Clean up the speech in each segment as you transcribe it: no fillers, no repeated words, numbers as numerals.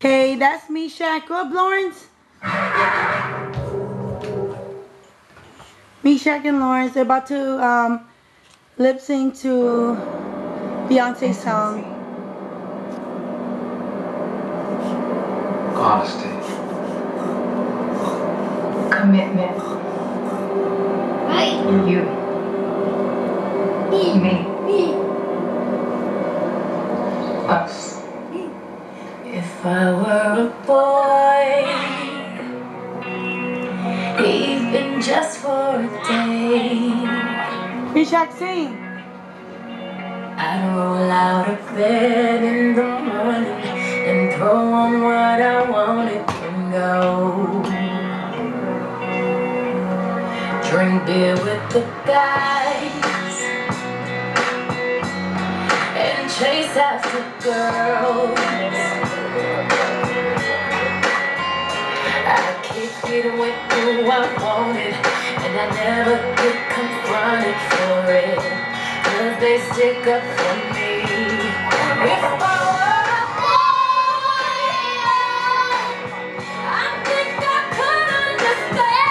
Okay, that's me, Shaq. Go up, Lawrence. Me, Shaq, and Lawrence. They're about to lip sync to Beyonce's song. Honesty. Commitment. Right. You. Me. Us. If I were a boy, even just for a day, Me, Shaq, sing. I'd roll out of bed in the morning and throw on what I wanted and go. Drink beer with the guys and chase after girls. I kick it with who I wanted, and I never get confronted for it, 'cause they stick up for me. If I were a boy, I think I could understand.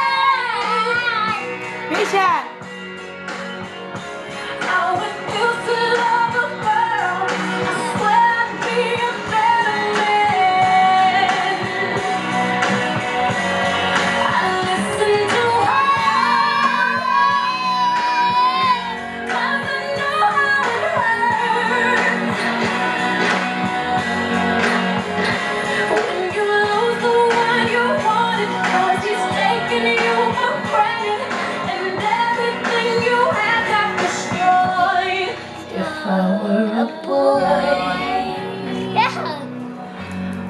Me, Shaq. How it feels to love a girl. I swear I'd be a better man. I listen to her, 'cause I know how it hurts. When you lose the one you wanted, 'cause he's taking you for granted, and everything you had got destroyed. If I were a boy, Yeah.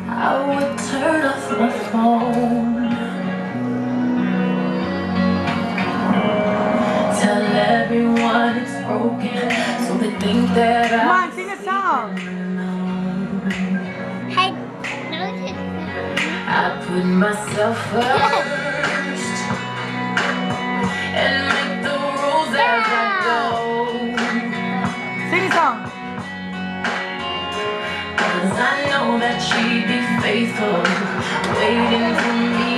I would turn off my phone. Tell everyone it's broken, so they think that Come I'm on, sing a song. Hey, notice I put myself first and make the rules as I go. Sing a song. 'Cause I know that she'd be faithful, waiting for me